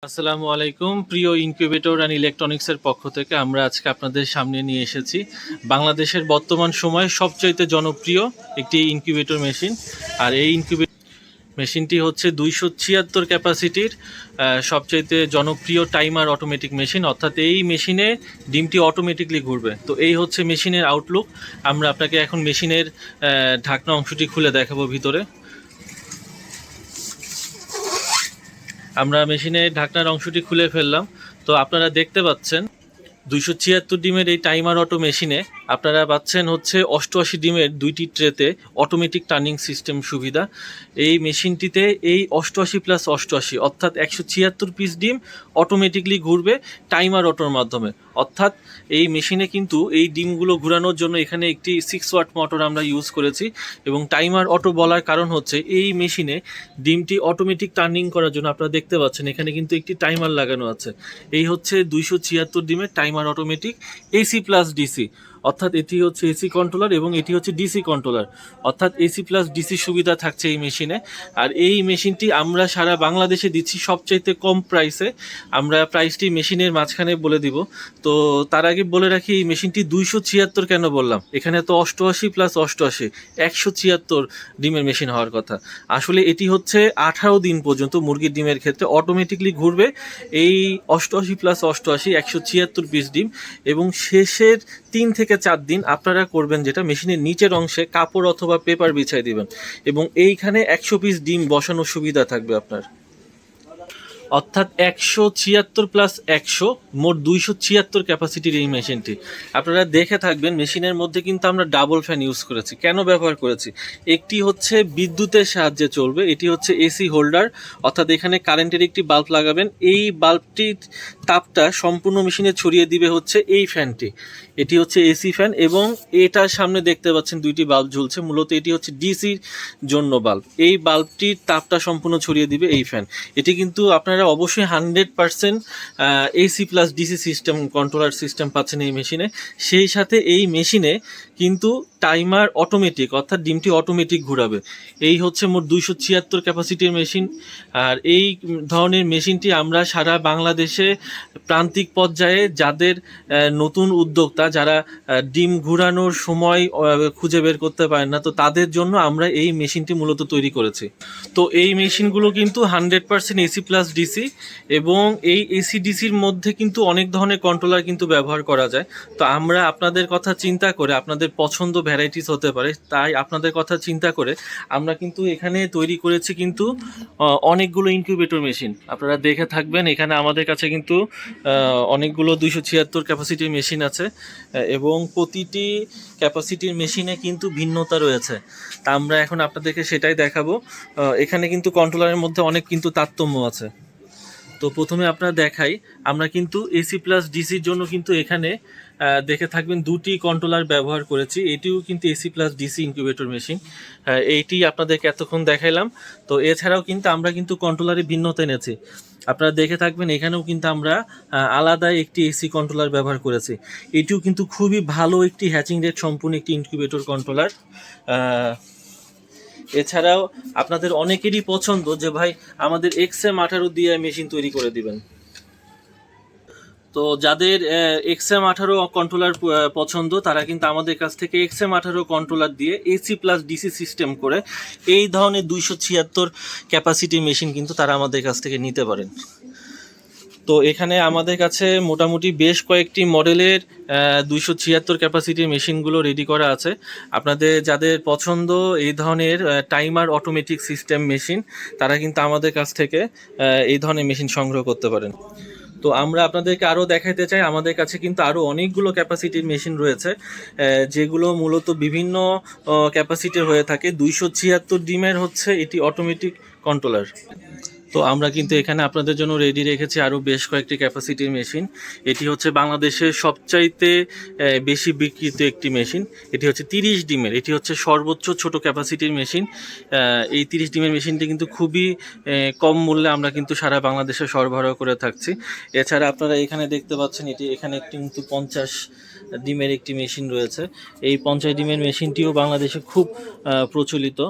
আসসালামু আলাইকুম প্রিয় ইনকিউবেটর অ্যান্ড ইলেকট্রনিক্সের পক্ষ থেকে আমরা আজকে আপনাদের সামনে নিয়ে এসেছি বাংলাদেশের বর্তমান সময়ে সবচাইতে জনপ্রিয় একটি ইনকিউবেটর মেশিন। আর এই ইনকিউবেটর মেশিনটি হচ্ছে 276 ক্যাপাসিটির সবচাইতে জনপ্রিয় টাইমার অটোমেটিক মেশিন, অর্থাৎ এই মেশিনে ডিমটি অটোমেটিকলি ঘুরবে। তো এই হচ্ছে মেশিনের আউটলুক। আমরা আপনাকে এখন মেশিনের ঢাকনা অংশটি খুলে দেখাবো। ভিতরে আমরা মেশিনের ঢাকনার অংশটি খুলে ফেললাম। তো আপনারা দেখতে পাচ্ছেন 276 ডিমের এই টাইমার অটো মেশিনে আপনারা পাচ্ছেন হচ্ছে 88 ডিমের দুইটি ট্রেতে অটোমেটিক টার্নিং সিস্টেম সুবিধা। এই মেশিনটিতে এই 88+88 অর্থাৎ 176 পিস ডিম অটোমেটিকলি ঘুরবে টাইমার অটোর মাধ্যমে। অর্থাৎ এই মেশিনে কিন্তু এই ডিমগুলো ঘোরানোর জন্য এখানে একটি 6 ওয়াট মোটর আমরা ইউজ করেছি। এবং টাইমার অটো বলার কারণ হচ্ছে এই মেশিনে ডিমটি অটোমেটিক টার্নিং করার জন্য আপনারা দেখতে পাচ্ছেন এখানে কিন্তু একটি টাইমার লাগানো আছে। এই হচ্ছে 276 ডিমের timer automatic AC plus DC, অর্থাৎ এটি হচ্ছে এসি কন্ট্রোলার এবং এটি হচ্ছে ডিসি কন্ট্রোলার, অর্থাৎ এসি প্লাস ডিসি সুবিধা থাকছে এই মেশিনে। আর এই মেশিনটি আমরা সারা বাংলাদেশে দিচ্ছি সবচাইতে কম প্রাইসে। আমরা প্রাইসটি মেশিনের মাঝখানে বলে দিব। তো তার আগে বলে রাখি এই মেশিনটি 276 কেন বললাম, এখানে তো 88+88 176 ডিমের মেশিন হওয়ার কথা। আসলে এটি হচ্ছে 18 দিন পর্যন্ত মুরগির ডিমের ক্ষেত্রে অটোমেটিকলি ঘুরবে এই 88+88 176 পিস ডিম। এবং শেষের 3 থেকে 4 দিন আপনারা করবেন যেটা, মেশিনের নিচের অংশে কাপড় অথবা পেপার বিছাই দিবেন এবং এইখানে 100 পিস ডিম বসানোর সুবিধা থাকবে আপনার। অর্থাৎ 176+100 মোট 276 ক্যাপাসিটির এই মেশিনটি। আপনারা দেখে থাকবেন মেশিনের মধ্যে কিন্তু আমরা ডাবল ফ্যান ইউজ করেছি। কেন ব্যবহার করেছি? একটি হচ্ছে বিদ্যুতের সাহায্যে চলবে, এটি হচ্ছে এসি হোল্ডার, অর্থাৎ এখানে কারেন্টের একটি বাল্ব লাগাবেন। এই বাল্বটির তাপটা সম্পূর্ণ মেশিনে ছড়িয়ে দিবে হচ্ছে এই ফ্যানটি। এটি হচ্ছে এসি ফ্যান এবং এটার সামনে দেখতে পাচ্ছেন দুইটি বাল্ব ঝুলছে, মূলত এটি হচ্ছে ডিসির জন্য বাল্ব। এই বাল্বটির তাপটা সম্পূর্ণ ছড়িয়ে দিবে এই ফ্যান। এটি কিন্তু আপনারা অবশ্যই 100% AC plus DC system controller system পাচ্ছেন এই মেশিনে। সেই সাথে এই মেশিনে কিন্তু টাইমার অটোমেটিক, অর্থাৎ ডিমটি অটোমেটিক ঘুরাবে। এই হচ্ছে মোট 276 ক্যাপাসিটির মেশিন। আর এই ধরনের মেশিনটি আমরা সারা বাংলাদেশে প্রান্তিক পর্যায়ে যাদের নতুন উদ্যোক্তা, যারা ডিম ঘুরানোর সময় খুঁজে বের করতে পারেন না, তো তাদের জন্য আমরা এই মেশিনটি মূলত তৈরি করেছি। তো এই মেশিনগুলো কিন্তু 100% এসি প্লাস ডিসি এবং এই এসি ডিসির মধ্যে কিন্তু অনেক ধরনের কন্ট্রোলার কিন্তু ব্যবহার করা যায়। তো আমরা আপনাদের কথা চিন্তা করে, আপনাদের পছন্দ ভ্যারাইটিস হতে পারে, তাই আপনাদের কথা চিন্তা করে আমরা কিন্তু এখানে তৈরি করেছি কিন্তু অনেকগুলো ইনকিউবেটর মেশিন। আপনারা দেখে থাকবেন এখানে আমাদের কাছে কিন্তু অনেকগুলো 276 ক্যাপাসিটির মেশিন আছে এবং প্রতিটি ক্যাপাসিটির মেশিনে কিন্তু ভিন্নতা রয়েছে। তা আমরা এখন আপনাদেরকে সেটাই দেখাবো। এখানে কিন্তু কন্ট্রোলারের মধ্যে অনেক কিন্তু তারতম্য আছে। তো প্রথমে আপনারা দেখাই, আমরা কিন্তু এসি প্লাস ডিসির জন্য কিন্তু এখানে দেখে থাকবেন দুটি কন্ট্রোলার ব্যবহার করেছি। এটিও কিন্তু AC plus DC incubator machine, এইটি আপনাদেরকে এতক্ষণ দেখাইলাম। তো এছাড়াও কিন্তু আমরা কিন্তু কন্ট্রোলারে ভিন্নতা এনেছি। আপনারা দেখে থাকবেন এখানেও কিন্তু আমরা আলাদা একটি এসি কন্ট্রোলার ব্যবহার করেছি। এটিও কিন্তু খুবই ভালো একটি হ্যাচিং রেট সম্পূর্ণ একটি ইনকিউবেটর কন্ট্রোলার। এছাড়াও আপনাদের অনেকেরই পছন্দ যে ভাই আমাদের XM18 দিয়ে মেশিন তৈরি করে দিবেন। তো যাদের XM18 কন্ট্রোলার পছন্দ তারা কিন্তু আমাদের কাছ থেকে XM18 কন্ট্রোলার দিয়ে এসি প্লাস ডিসি সিস্টেম করে এই ধরনের 276 ক্যাপাসিটি মেশিন কিন্তু তারা আমাদের কাছ থেকে নিতে পারেন। তো এখানে আমাদের কাছে মোটামুটি বেশ কয়েকটি মডেলের 276 ক্যাপাসিটির মেশিনগুলো রেডি করা আছে। আপনাদের যাদের পছন্দ এই ধরনের টাইমার অটোমেটিক সিস্টেম মেশিন, তারা কিন্তু আমাদের কাছ থেকে এই ধরনের মেশিন সংগ্রহ করতে পারেন। তো আমরা আপনাদেরকে আরও দেখাতে চাই, আমাদের কাছে কিন্তু আরও অনেকগুলো ক্যাপাসিটির মেশিন রয়েছে যেগুলো মূলত বিভিন্ন ক্যাপাসিটির হয়ে থাকে। 276 ডিমের হচ্ছে এটি অটোমেটিক কন্ট্রোলার। তো আমরা কিন্তু এখানে আপনাদের জন্য রেডি রেখেছি আরও বেশ কয়েকটি ক্যাপাসিটির মেশিন। এটি হচ্ছে বাংলাদেশের সবচাইতে বেশি বিক্রিত একটি মেশিন। এটি হচ্ছে 30 ডিমের, এটি হচ্ছে সর্বোচ্চ ছোট ক্যাপাসিটির মেশিন। এই 30 ডিমের মেশিনটি কিন্তু খুবই কম মূল্যে আমরা কিন্তু সারা বাংলাদেশে সরবরাহ করে থাকছি। এছাড়া আপনারা এখানে দেখতে পাচ্ছেন এখানে একটি কিন্তু 50 ডিমের একটি মেশিন রয়েছে। এই 50 ডিমের মেশিনটিও বাংলাদেশে খুব প্রচলিত।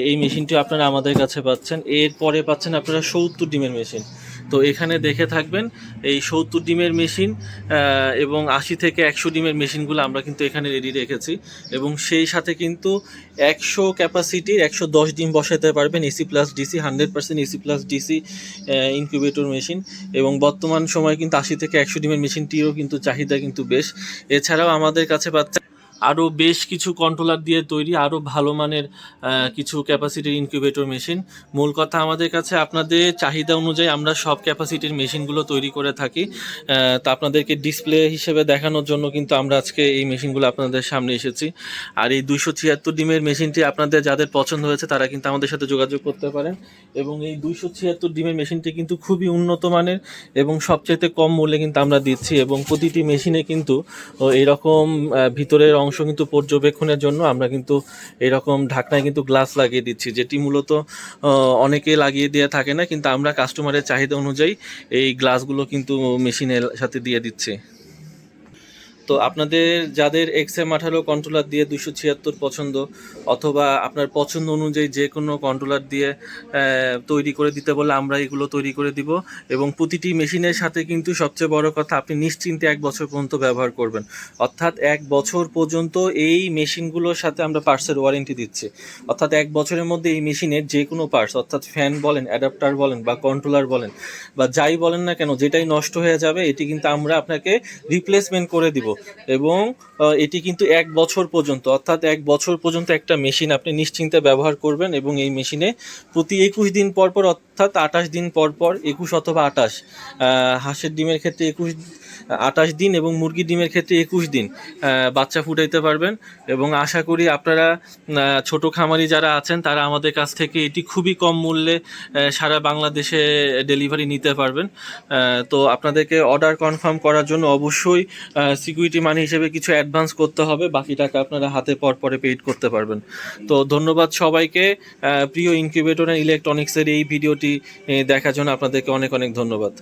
এই মেশিনটি আপনারা আমাদের কাছে পাচ্ছেন। এরপরে পাচ্ছেন আপনারা 70 ডিমের মেশিন। তো এখানে দেখে থাকবেন এই 70 ডিমের মেশিন এবং 80 থেকে 100 ডিমের মেশিনগুলো আমরা কিন্তু এখানে রেডি রেখেছি, এবং সেই সাথে কিন্তু 100 ক্যাপাসিটির 110 ডিম বসাতে পারবেন AC plus DC, 100% AC plus DC incubator machine. এবং বর্তমান সময় কিন্তু 80 থেকে 100 ডিমের মেশিনটিরও কিন্তু চাহিদা কিন্তু বেশ। এছাড়াও আমাদের কাছে পাচ্ছেন আরও বেশ কিছু কন্ট্রোলার দিয়ে তৈরি আরও ভালো মানের কিছু ক্যাপাসিটির ইনকিউবেটর মেশিন। মূল কথা, আমাদের কাছে আপনাদের চাহিদা অনুযায়ী আমরা সব ক্যাপাসিটির মেশিনগুলো তৈরি করে থাকি। তা আপনাদেরকে ডিসপ্লে হিসেবে দেখানোর জন্য কিন্তু আমরা আজকে এই মেশিনগুলো আপনাদের সামনে এসেছি। আর এই 276 ডিমের মেশিনটি আপনাদের যাদের পছন্দ হয়েছে তারা কিন্তু আমাদের সাথে যোগাযোগ করতে পারেন। এবং এই 276 ডিমের মেশিনটি কিন্তু খুবই উন্নত মানের এবং সবচেয়ে কম মূল্যে কিন্তু আমরা দিচ্ছি। এবং প্রতিটি মেশিনে কিন্তু এইরকম ভিতরের অংশ কিন্তু পর্যবেক্ষণের জন্য আমরা কিন্তু এরকম ঢাকনায় কিন্তু গ্লাস লাগিয়ে দিচ্ছি, যেটি মূলত অনেকে লাগিয়ে দিয়ে থাকে না, কিন্তু আমরা কাস্টমারের চাহিদা অনুযায়ী এই গ্লাসগুলো কিন্তু মেশিনের সাথে দিয়ে দিচ্ছি। তো আপনাদের যাদের XM18 কন্ট্রোলার দিয়ে 276 পছন্দ, অথবা আপনার পছন্দ অনুযায়ী যে কোনো কন্ট্রোলার দিয়ে তৈরি করে দিতে বলে আমরা এগুলো তৈরি করে দিব। এবং প্রতিটি মেশিনের সাথে কিন্তু সবচেয়ে বড় কথা, আপনি নিশ্চিন্তে 1 বছর পর্যন্ত ব্যবহার করবেন। অর্থাৎ 1 বছর পর্যন্ত এই মেশিনগুলোর সাথে আমরা পার্টসের ওয়ারেন্টি দিচ্ছি। অর্থাৎ 1 বছরের মধ্যে এই মেশিনের যে কোনো পার্টস, অর্থাৎ ফ্যান বলেন, অ্যাডাপ্টার বলেন, বা কন্ট্রোলার বলেন, বা যাই বলেন না কেন, যেটাই নষ্ট হয়ে যাবে এটি কিন্তু আমরা আপনাকে রিপ্লেসমেন্ট করে দিব। এবং এটি কিন্তু 1 বছর পর্যন্ত, অর্থাৎ 1 বছর পর্যন্ত একটা মেশিন আপনি নিশ্চিন্তে ব্যবহার করবেন। এবং এই মেশিনে প্রতি 21 দিন পর পর, অর্থাৎ 28 দিন পর পর, 21 অথবা 28, হাঁসের ডিমের ক্ষেত্রে 28 দিন এবং মুরগির ডিমের ক্ষেত্রে 21 দিন বাচ্চা ফুটাইতে পারবেন। এবং আশা করি আপনারা ছোট খামারি যারা আছেন তারা আমাদের কাছ থেকে এটি খুবই কম মূল্যে সারা বাংলাদেশে ডেলিভারি নিতে পারবেন। তো আপনাদেরকে অর্ডার কনফার্ম করার জন্য অবশ্যই সিকিউরিটি মানি হিসেবে কিছু অ্যাডভান্স করতে হবে, বাকি টাকা আপনারা হাতে পরে পেইড করতে পারবেন। তো ধন্যবাদ সবাইকে। প্রিয় ইনকিউবেটর অ্যান্ড ইলেকট্রনিক্সের এই ভিডিওটি দেখার জন্য আপনাদেরকে অনেক অনেক ধন্যবাদ।